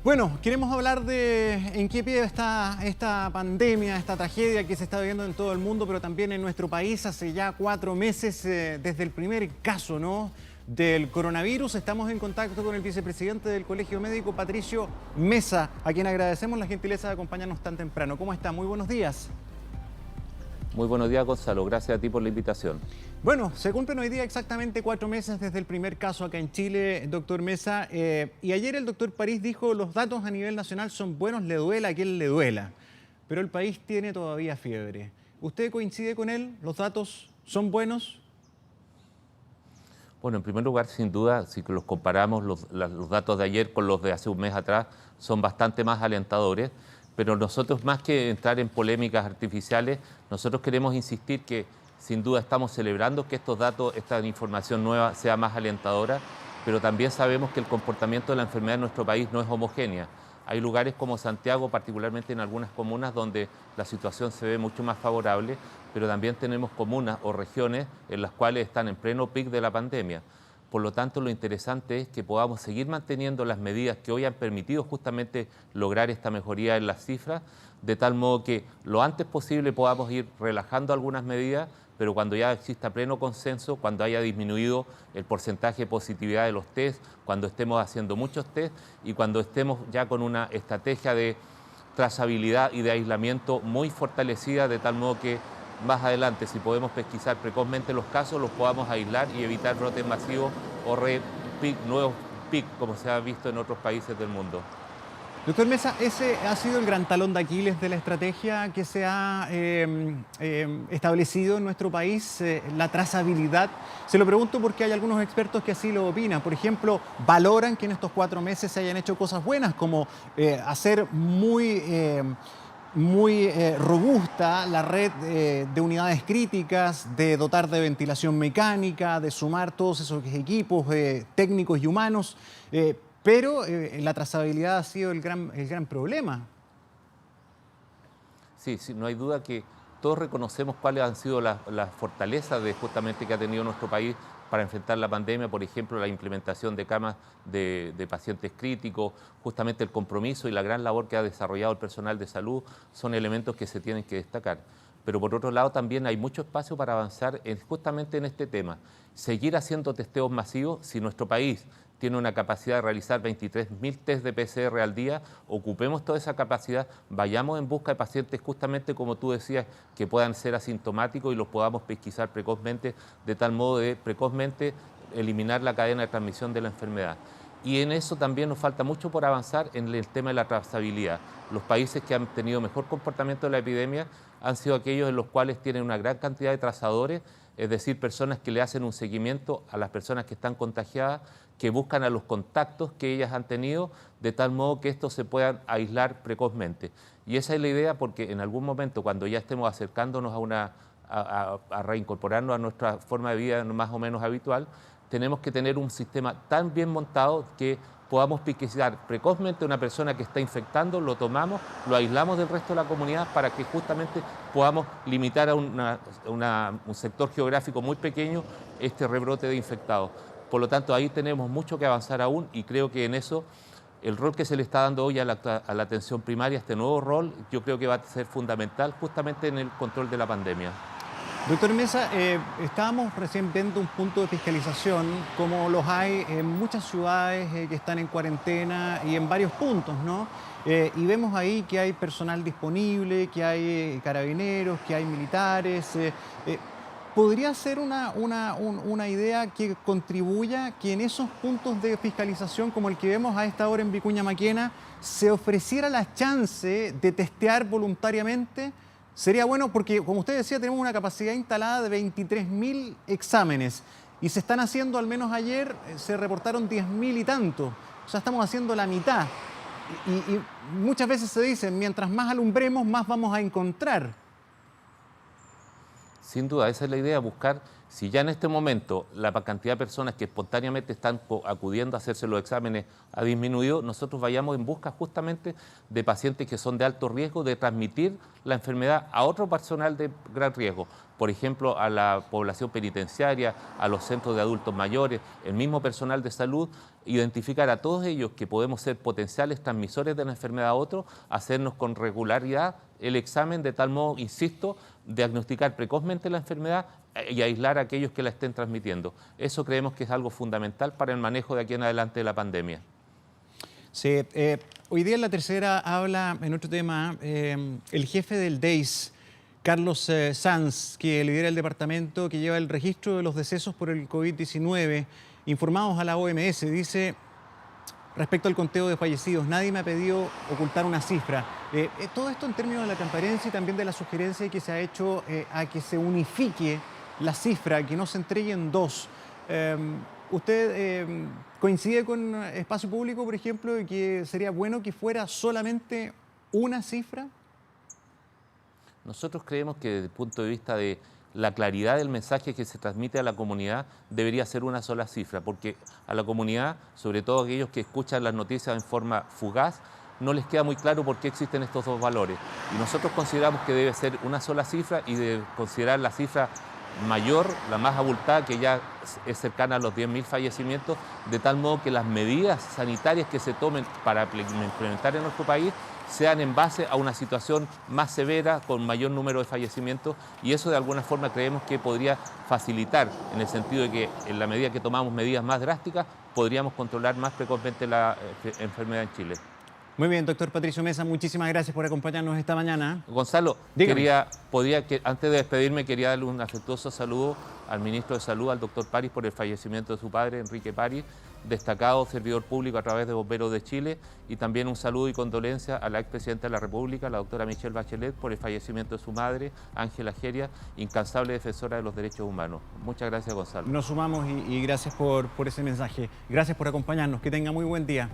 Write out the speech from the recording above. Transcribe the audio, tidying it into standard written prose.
Bueno, queremos hablar de en qué pie está esta pandemia, esta tragedia que se está viviendo en todo el mundo, pero también en nuestro país hace ya 4 meses desde el primer caso, ¿no?, del coronavirus. Estamos en contacto con el vicepresidente del Colegio Médico, Patricio Mesa, a quien agradecemos la gentileza de acompañarnos tan temprano. ¿Cómo está? Muy buenos días. Muy buenos días, Gonzalo. Gracias a ti por la invitación. Bueno, se cumplen hoy día exactamente 4 meses desde el primer caso acá en Chile, doctor Mesa. Y ayer el doctor París dijo los datos a nivel nacional son buenos, le duela a quien le duela. Pero el país tiene todavía fiebre. ¿Usted coincide con él? ¿Los datos son buenos? Bueno, en primer lugar, sin duda, si los comparamos los datos de ayer con los de hace un mes atrás, son bastante más alentadores. Pero nosotros, más que entrar en polémicas artificiales, nosotros queremos insistir que sin duda estamos celebrando que estos datos, esta información nueva sea más alentadora, pero también sabemos que el comportamiento de la enfermedad en nuestro país no es homogénea. Hay lugares como Santiago, particularmente en algunas comunas, donde la situación se ve mucho más favorable, pero también tenemos comunas o regiones en las cuales están en pleno pic de la pandemia. Por lo tanto, lo interesante es que podamos seguir manteniendo las medidas que hoy han permitido justamente lograr esta mejoría en las cifras, de tal modo que lo antes posible podamos ir relajando algunas medidas, pero cuando ya exista pleno consenso, cuando haya disminuido el porcentaje de positividad de los test, cuando estemos haciendo muchos test y cuando estemos ya con una estrategia de trazabilidad y de aislamiento muy fortalecida, de tal modo que más adelante, si podemos pesquisar precozmente los casos, los podamos aislar y evitar brotes masivos o nuevos pic, como se ha visto en otros países del mundo. Doctor Mesa, ese ha sido el gran talón de Aquiles de la estrategia que se ha establecido en nuestro país, la trazabilidad. Se lo pregunto porque hay algunos expertos que así lo opinan. Por ejemplo, valoran que en estos 4 meses se hayan hecho cosas buenas, como hacer muy robusta la red de unidades críticas, de dotar de ventilación mecánica, de sumar todos esos equipos técnicos y humanos. Pero la trazabilidad ha sido el gran problema. Sí, no hay duda que todos reconocemos cuáles han sido las fortalezas justamente que ha tenido nuestro país para enfrentar la pandemia, por ejemplo, la implementación de camas de pacientes críticos, justamente el compromiso y la gran labor que ha desarrollado el personal de salud son elementos que se tienen que destacar. Pero por otro lado también hay mucho espacio para avanzar justamente en este tema. Seguir haciendo testeos masivos. Si nuestro país tiene una capacidad de realizar 23.000 test de PCR al día, ocupemos toda esa capacidad, vayamos en busca de pacientes justamente como tú decías, que puedan ser asintomáticos y los podamos pesquisar precozmente, de tal modo de precozmente eliminar la cadena de transmisión de la enfermedad. Y en eso también nos falta mucho por avanzar en el tema de la trazabilidad. Los países que han tenido mejor comportamiento de la epidemia han sido aquellos en los cuales tienen una gran cantidad de trazadores, es decir, personas que le hacen un seguimiento a las personas que están contagiadas, que buscan a los contactos que ellas han tenido, de tal modo que estos se puedan aislar precozmente. Y esa es la idea, porque en algún momento, cuando ya estemos acercándonos a reincorporarnos a nuestra forma de vida más o menos habitual, tenemos que tener un sistema tan bien montado que podamos pesquisar precozmente a una persona que está infectando, lo tomamos, lo aislamos del resto de la comunidad para que justamente podamos limitar a un sector geográfico muy pequeño este rebrote de infectados. Por lo tanto, ahí tenemos mucho que avanzar aún y creo que en eso el rol que se le está dando hoy a la atención primaria, este nuevo rol, yo creo que va a ser fundamental justamente en el control de la pandemia. Doctor Mesa, estábamos recién viendo un punto de fiscalización, como los hay en muchas ciudades que están en cuarentena y en varios puntos, ¿no? Y vemos ahí que hay personal disponible, que hay carabineros, que hay militares. ¿Podría ser una idea que contribuya que en esos puntos de fiscalización, como el que vemos a esta hora en Vicuña Maquena, se ofreciera la chance de testear voluntariamente? Sería bueno porque, como usted decía, tenemos una capacidad instalada de 23.000 exámenes y se están haciendo, al menos ayer, se reportaron 10.000 y tanto. O sea, estamos haciendo la mitad. Y muchas veces se dice, mientras más alumbremos, más vamos a encontrar. Sin duda, esa es la idea, buscar, si ya en este momento la cantidad de personas que espontáneamente están acudiendo a hacerse los exámenes ha disminuido, nosotros vayamos en busca justamente de pacientes que son de alto riesgo de transmitir la enfermedad a otro personal de gran riesgo. Por ejemplo, a la población penitenciaria, a los centros de adultos mayores, el mismo personal de salud, identificar a todos ellos que podemos ser potenciales transmisores de la enfermedad a otros, hacernos con regularidad el examen de tal modo, insisto, diagnosticar precozmente la enfermedad y aislar a aquellos que la estén transmitiendo. Eso creemos que es algo fundamental para el manejo de aquí en adelante de la pandemia. Sí, hoy día en La Tercera habla, en otro tema, el jefe del DEIS, Carlos Sanz, que lidera el departamento que lleva el registro de los decesos por el COVID-19, informados a la OMS. Dice, respecto al conteo de fallecidos, nadie me ha pedido ocultar una cifra. Todo esto en términos de la transparencia y también de la sugerencia que se ha hecho a que se unifique la cifra, que no se entregue en dos. ¿Usted coincide con Espacio Público, por ejemplo, de que sería bueno que fuera solamente una cifra? Nosotros creemos que desde el punto de vista de la claridad del mensaje que se transmite a la comunidad debería ser una sola cifra, porque a la comunidad, sobre todo aquellos que escuchan las noticias en forma fugaz, no les queda muy claro por qué existen estos dos valores. Y nosotros consideramos que debe ser una sola cifra y de considerar la cifra mayor, la más abultada, que ya es cercana a los 10.000 fallecimientos, de tal modo que las medidas sanitarias que se tomen para implementar en nuestro país sean en base a una situación más severa, con mayor número de fallecimientos, y eso de alguna forma creemos que podría facilitar, en el sentido de que en la medida que tomamos medidas más drásticas, podríamos controlar más precozmente la enfermedad en Chile. Muy bien, doctor Patricio Meza, muchísimas gracias por acompañarnos esta mañana. Gonzalo, dígame. Antes de despedirme, quería darle un afectuoso saludo al ministro de Salud, al doctor París, por el fallecimiento de su padre, Enrique París, destacado servidor público a través de Bomberos de Chile, y también un saludo y condolencia a la expresidenta de la República, la doctora Michelle Bachelet, por el fallecimiento de su madre, Ángela Geria, incansable defensora de los derechos humanos. Muchas gracias, Gonzalo. Nos sumamos y gracias por ese mensaje. Gracias por acompañarnos. Que tenga muy buen día.